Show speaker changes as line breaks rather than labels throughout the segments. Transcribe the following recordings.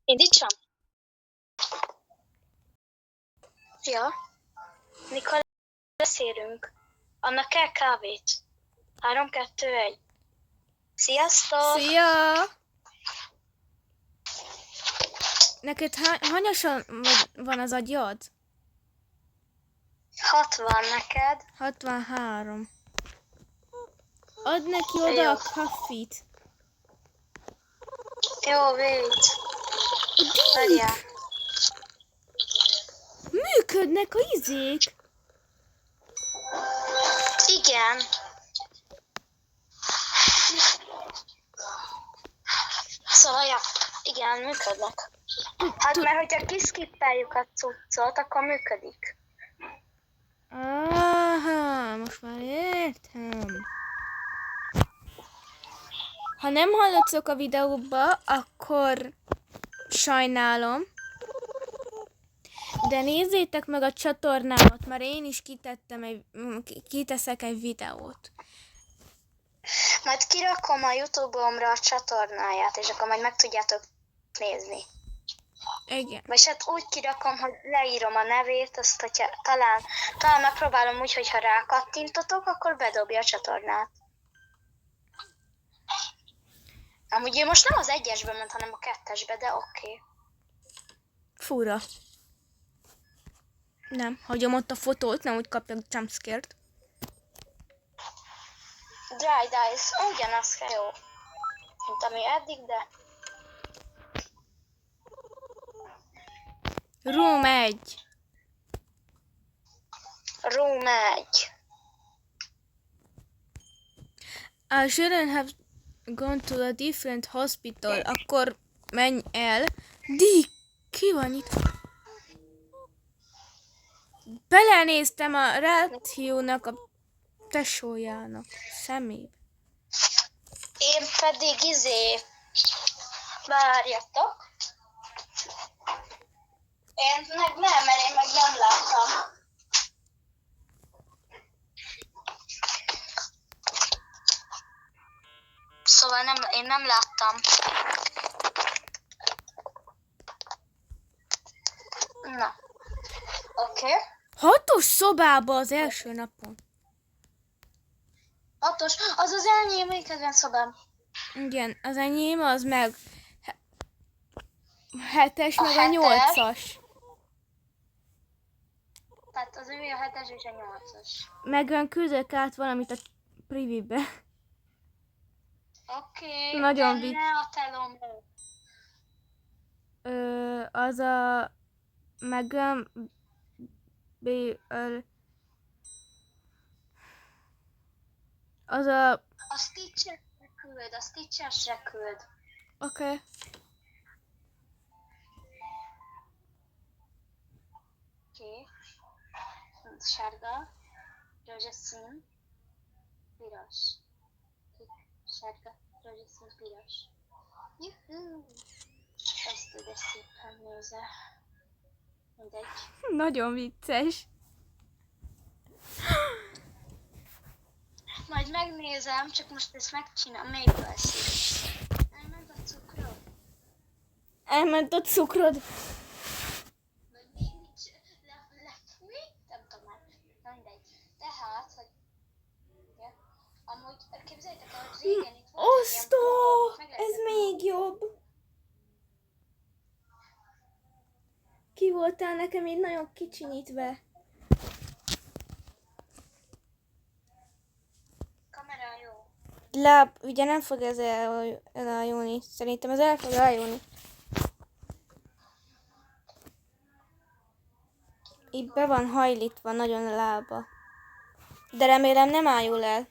Indítsam? Ja. Mikor beszélünk? Annak kell kávét. 3, 2, 1. Sziasztok!
Szia! Neked hanyasan van az agyad?
60 neked.
63. Add neki oda
Jó.
a kaffit.
Jó, védj. Várjál.
Működnek a izék.
Igen. Szóval, ja, igen, működnek. Hát mert hogyha kiszkippeljük a cuccot, akkor működik.
Aha, most már értem. Ha nem hallatszok a videóba, akkor sajnálom. De nézzétek meg a csatornámat, mert én is kiteszek egy videót.
Majd kirakom a YouTube-omra a csatornáját, és akkor majd meg tudjátok nézni.
Igen.
Vagy hát úgy kirakom, hogy leírom a nevét, azt hogyha talán megpróbálom úgy, hogyha rákattintotok, akkor bedobja a csatornát. Amúgy ő most nem az 1-esbe ment, hanem a 2-esbe, de oké.
Fura. Nem, hagyom ott a fotót, nem úgy kapjak jumpscare-t.
Dry Dice, ugyanaz kell jó, mint ami eddig, de...
Room 1.
Room 1.
I shouldn't have gone to a different hospital. Akkor menj el. Ki van itt? Belenéztem a Rathiónak a tesójának szemébe.
Én pedig várjatok. Én meg nem, mert én meg nem láttam. Szóval én nem láttam. Na. Oké.
6-os szobába az első napon.
6-os, az az enyém, kedvenc szobám.
Igen, az enyém az meg 7-es, meg a
7-es.
8-as.
Tehát az ő a 7-es és a 8-as.
Meg olyan küldök át valamit a privibe.
Oké.
Nagyon
benne a telomra.
Az a Megan az a...
A Stitchersre küld.
Oké.
Oké. Sárga. Rózsaszín. Piros. Sárga. Rózsaszín. Piros. Juhú! Ezt ide szépen nézze. Mindegy.
Nagyon vicces.
Majd megnézem, csak most ezt megcsinálom. Melyikből eszik? Elment a cukrot?
Elment a cukrod.
Vagy még nincs lefúj? Nem tudom már. Na mindegy. Tehát, hogy... Igen. Amúgy képzeljétek el, hogy régen itt volt egy ilyen
Osztó!
blokk, meg
Ez
lehetett
még jobb. Ki voltál nekem így nagyon kicsinyítve.
kamera jó.
Ugye nem fog ez eljönni. Szerintem ez el fog eljönni. Így be van hajlítva nagyon a lába. De remélem nem ájul el.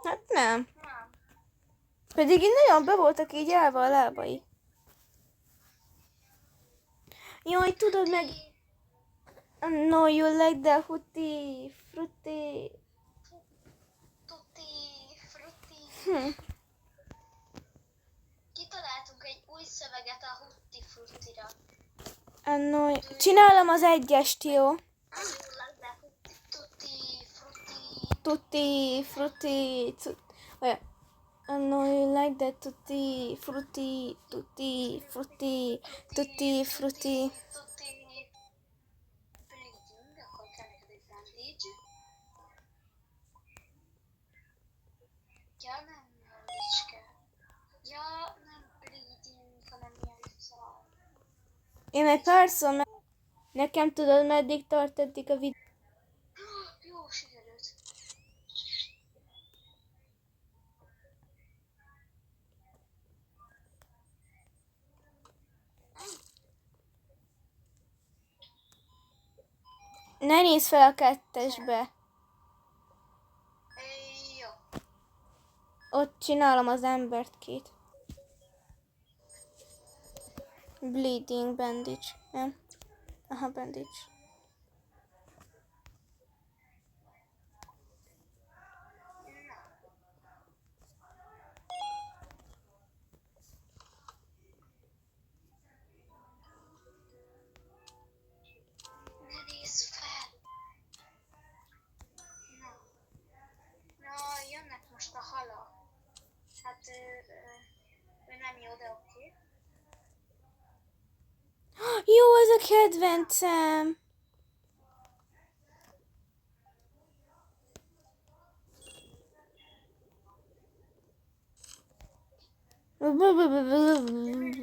Hát nem.
Nem.
Pedig így nagyon be voltak így állva a lábai. Jaj, tudod meg... No, you like the Tutti Frutti.
Tutti, frutti. Kitaláltunk egy új szöveget a Tutti Fruttira.
No, csinálom az 1-est, jó?
Tutti, frutti.
Tutti Frutti. I know you like that tutti frutti, tutti frutti, tutti frutti.
Tutti bleeding, akkor kell neked egy bandage. Ja, nem bandage. Ja, nem bleeding, hanem ilyen szar.
Én egy párszor nekem tudod, meddig tart eddig a videó?
Jó, sikerült.
Ne nézz fel a kettesbe.
Jó.
Ott csinálom az embert két. Bleeding bandage. Nem? Aha, bandage.
Ne nézz fel! Na. Na, jönnek most a halak. Hát ő nem jó, de oké.
Jó, ez a kedvencem!